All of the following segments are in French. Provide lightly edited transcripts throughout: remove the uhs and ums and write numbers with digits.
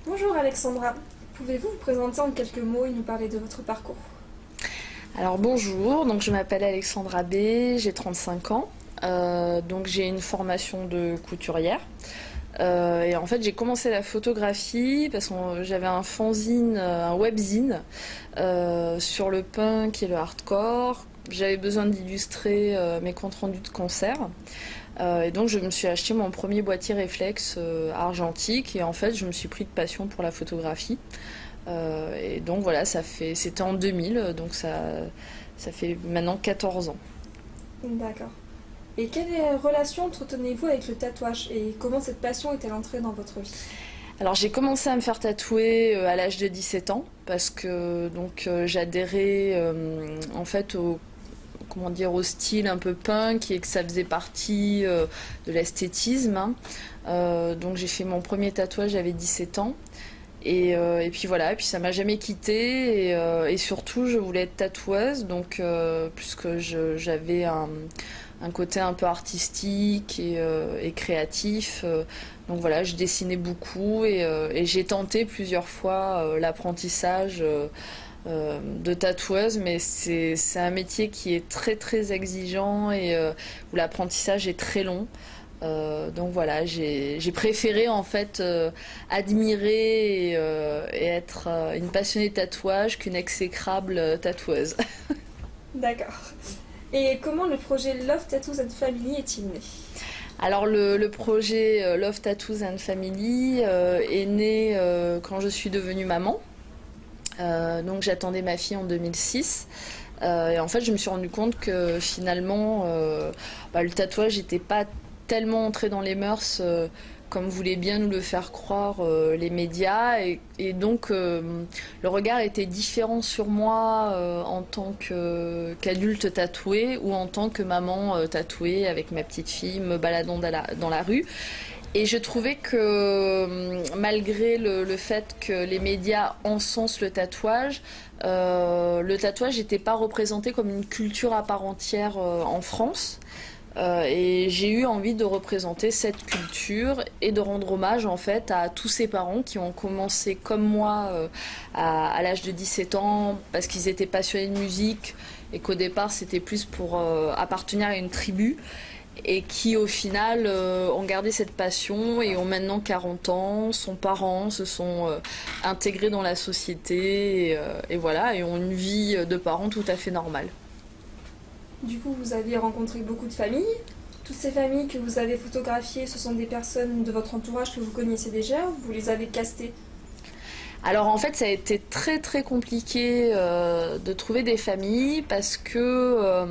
Bonjour Alexandra, pouvez-vous vous présenter en quelques mots et nous parler de votre parcours? Alors bonjour, donc je m'appelle Alexandra B, j'ai 35 ans, donc j'ai une formation de couturière. Et en fait j'ai commencé la photographie parce que j'avais un fanzine, un webzine sur le punk et le hardcore. J'avais besoin d'illustrer mes comptes rendus de concert. Et donc je me suis acheté mon premier boîtier réflexe argentique et en fait je me suis pris de passion pour la photographie. Et donc voilà, c'était en 2000, donc ça fait maintenant 14 ans. D'accord. Et quelle relation entretenez-vous avec le tatouage et comment cette passion est-elle entrée dans votre vie? Alors j'ai commencé à me faire tatouer à l'âge de 17 ans parce que j'adhérais en fait au style un peu punk et que ça faisait partie de l'esthétisme, hein. Donc j'ai fait mon premier tatouage, j'avais 17 ans. Et puis voilà, et puis ça m'a jamais quittée et surtout je voulais être tatoueuse donc puisque j'avais un côté un peu artistique et créatif, donc voilà, je dessinais beaucoup et j'ai tenté plusieurs fois l'apprentissage de tatoueuse, mais c'est un métier qui est très très exigeant et où l'apprentissage est très long. Donc voilà, j'ai préféré en fait admirer et être une passionnée de tatouage qu'une exécrable tatoueuse. D'accord. Et comment le projet Love Tattoos and Family est-il né? Alors le projet Love Tattoos and Family est né quand je suis devenue maman. Donc j'attendais ma fille en 2006. Et en fait je me suis rendu compte que finalement le tatouage n'était pas tellement entré dans les mœurs comme voulaient bien nous le faire croire les médias et donc le regard était différent sur moi en tant qu'adulte tatouée ou en tant que maman tatouée avec ma petite fille me baladant dans la rue. Et je trouvais que malgré le fait que les médias encensent le tatouage n'était pas représenté comme une culture à part entière en France. Et j'ai eu envie de représenter cette culture et de rendre hommage en fait à tous ces parents qui ont commencé comme moi à l'âge de 17 ans parce qu'ils étaient passionnés de musique et qu'au départ c'était plus pour appartenir à une tribu et qui au final ont gardé cette passion et ont maintenant 40 ans, sont parents, se sont intégrés dans la société et voilà, et ont une vie de parents tout à fait normale. Du coup, vous avez rencontré beaucoup de familles. Toutes ces familles que vous avez photographiées, ce sont des personnes de votre entourage que vous connaissez déjà ou vous les avez castées? Alors en fait ça a été très très compliqué de trouver des familles parce que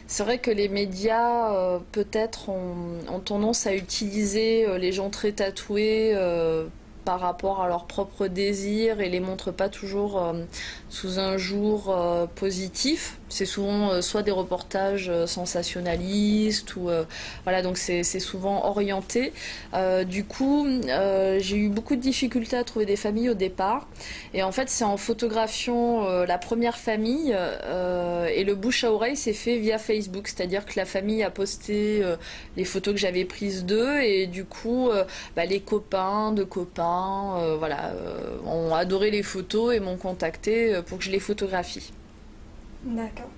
c'est vrai que les médias peut-être ont tendance à utiliser les gens très tatoués par rapport à leurs propres désirs et les montrent pas toujours sous un jour positif. C'est souvent soit des reportages sensationnalistes ou voilà, donc c'est souvent orienté. Du coup, j'ai eu beaucoup de difficultés à trouver des familles au départ. Et en fait, c'est en photographiant la première famille et le bouche à oreille s'est fait via Facebook. C'est-à-dire que la famille a posté les photos que j'avais prises d'eux et du coup, les copains de copains, ont adoré les photos et m'ont contacté pour que je les photographie. D'accord.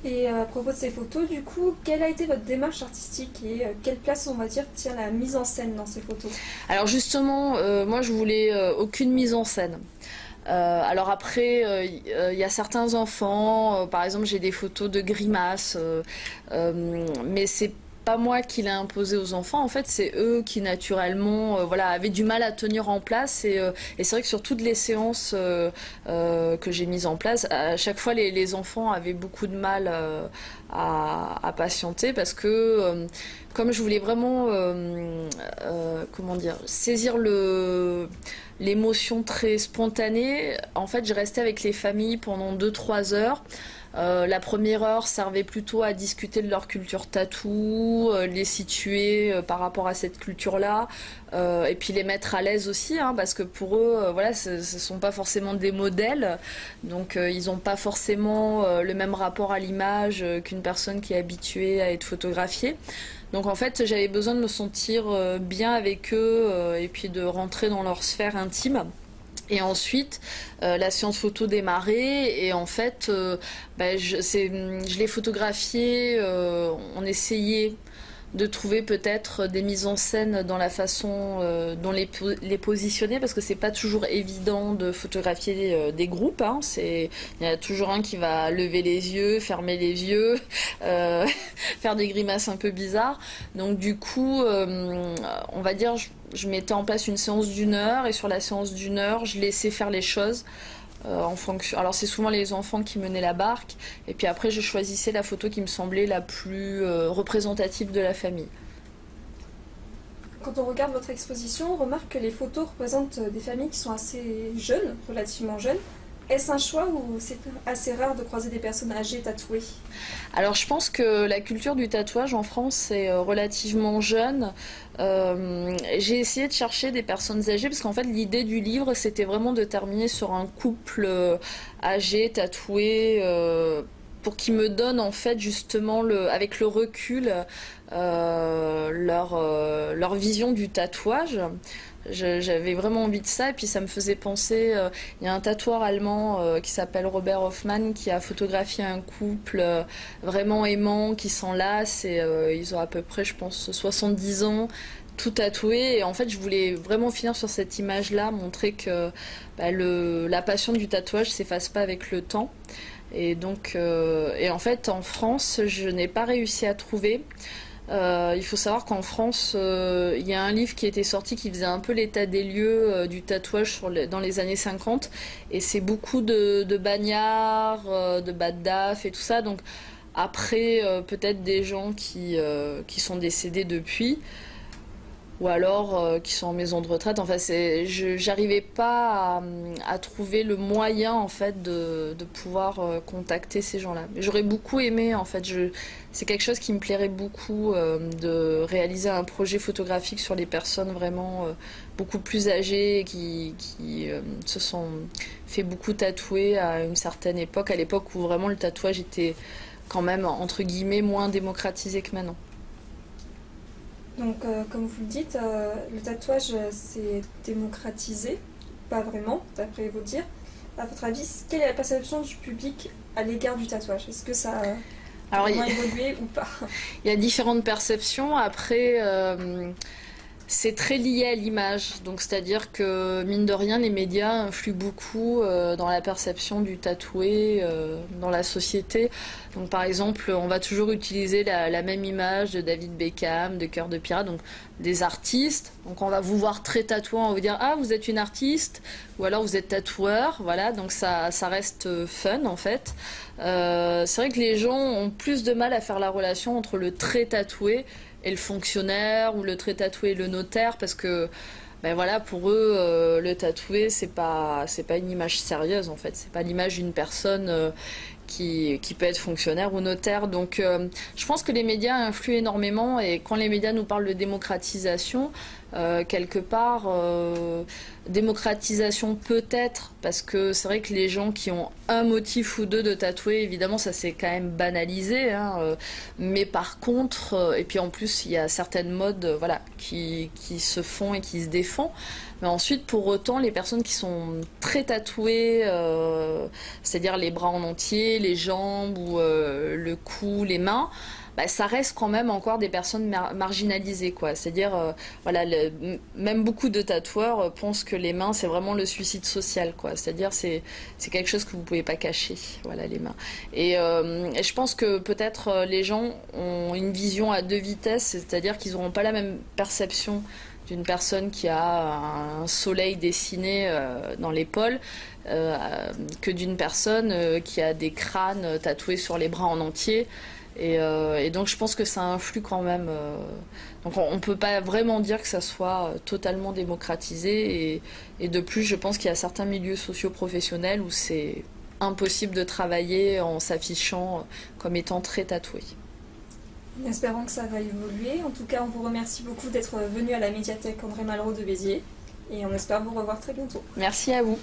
Et à propos de ces photos, du coup, quelle a été votre démarche artistique et quelle place, on va dire, tient la mise en scène dans ces photos? Alors justement, moi je voulais aucune mise en scène. Alors après, il y a certains enfants, par exemple j'ai des photos de grimaces, mais c'est pas moi qui l'ai imposé aux enfants, en fait c'est eux qui naturellement avaient du mal à tenir en place et c'est vrai que sur toutes les séances que j'ai mises en place, à chaque fois les enfants avaient beaucoup de mal à patienter parce que comme je voulais vraiment saisir l'émotion très spontanée, en fait je restais avec les familles pendant 2-3 heures La première heure servait plutôt à discuter de leur culture tatou, les situer par rapport à cette culture-là, et puis les mettre à l'aise aussi, hein, parce que pour eux, voilà, ce sont pas forcément des modèles, donc ils n'ont pas forcément le même rapport à l'image qu'une personne qui est habituée à être photographiée. Donc en fait, j'avais besoin de me sentir bien avec eux et puis de rentrer dans leur sphère intime. Et ensuite, la séance photo démarrait et en fait, je l'ai photographié, on essayait de trouver peut-être des mises en scène dans la façon dont les positionner, parce que c'est pas toujours évident de photographier des groupes, hein. Il y a toujours un qui va lever les yeux, fermer les yeux, faire des grimaces un peu bizarres. Donc du coup, on va dire, je mettais en place une séance d'1 heure et sur la séance d'1 heure, je laissais faire les choses. En fonction. Alors c'est souvent les enfants qui menaient la barque et puis après je choisissais la photo qui me semblait la plus représentative de la famille. Quand on regarde votre exposition, on remarque que les photos représentent des familles qui sont assez jeunes, relativement jeunes. Est-ce un choix ou c'est assez rare de croiser des personnes âgées tatouées? Alors je pense que la culture du tatouage en France est relativement jeune. J'ai essayé de chercher des personnes âgées parce qu'en fait l'idée du livre c'était vraiment de terminer sur un couple âgé, tatoué, pour qu'ils me donnent en fait justement avec le recul leur vision du tatouage. J'avais vraiment envie de ça et puis ça me faisait penser, il y a un tatoueur allemand qui s'appelle Robert Hoffmann qui a photographié un couple vraiment aimant qui s'enlace et ils ont à peu près je pense 70 ans, tout tatoué et en fait je voulais vraiment finir sur cette image là, montrer que la passion du tatouage s'efface pas avec le temps. Et donc et en fait en France je n'ai pas réussi à trouver. Il faut savoir qu'en France, il y a un livre qui était sorti qui faisait un peu l'état des lieux du tatouage dans les années 50 et c'est beaucoup de bagnards, de bad daf et tout ça. Donc après, peut-être des gens qui sont décédés depuis ou alors qui sont en maison de retraite. Enfin, j'arrivais pas à trouver le moyen en fait de pouvoir contacter ces gens-là. J'aurais beaucoup aimé en fait. C'est quelque chose qui me plairait beaucoup de réaliser un projet photographique sur les personnes vraiment beaucoup plus âgées qui se sont fait beaucoup tatouer à une certaine époque, à l'époque où vraiment le tatouage était quand même entre guillemets moins démocratisé que maintenant. Donc, comme vous le dites, le tatouage s'est démocratisé, pas vraiment, d'après vos dires. À votre avis, quelle est la perception du public à l'égard du tatouage? Est-ce que ça a vraiment évolué ou pas? Il y a différentes perceptions. Après, c'est très lié à l'image. Donc, c'est-à-dire que, mine de rien, les médias influent beaucoup dans la perception du tatoué dans la société. Donc, par exemple, on va toujours utiliser la même image de David Beckham, de Cœur de Pirate, donc des artistes. Donc, on va vous voir très tatouant, on va vous dire « Ah, vous êtes une artiste » ou alors « Vous êtes tatoueur ». Voilà, donc ça reste fun, en fait. C'est vrai que les gens ont plus de mal à faire la relation entre le très tatoué et le fonctionnaire ou le très tatoué et le notaire parce que voilà, pour eux le tatoué c'est pas une image sérieuse en fait, c'est pas l'image d'une personne qui peut être fonctionnaire ou notaire. Donc je pense que les médias influent énormément et quand les médias nous parlent de démocratisation, quelque part, démocratisation peut-être, parce que c'est vrai que les gens qui ont un motif ou deux de tatouer, évidemment ça s'est quand même banalisé, hein, mais par contre, et puis en plus il y a certaines modes voilà, qui se font et qui se défendent. Mais ensuite, pour autant, les personnes qui sont très tatouées, c'est-à-dire les bras en entier, les jambes ou le cou, les mains, ça reste quand même encore des personnes marginalisées, quoi. C'est-à-dire, voilà, même beaucoup de tatoueurs pensent que les mains, c'est vraiment le suicide social, quoi. C'est-à-dire, c'est quelque chose que vous pouvez pas cacher, voilà, les mains. Et je pense que peut-être les gens ont une vision à deux vitesses, c'est-à-dire qu'ils n'auront pas la même perception d'une personne qui a un soleil dessiné dans l'épaule que d'une personne qui a des crânes tatoués sur les bras en entier. Et donc je pense que ça influe quand même. Donc on ne peut pas vraiment dire que ça soit totalement démocratisé. Et de plus, je pense qu'il y a certains milieux socio-professionnels où c'est impossible de travailler en s'affichant comme étant très tatouée. En espérant que ça va évoluer. En tout cas, on vous remercie beaucoup d'être venu à la médiathèque André Malraux de Béziers et on espère vous revoir très bientôt. Merci à vous.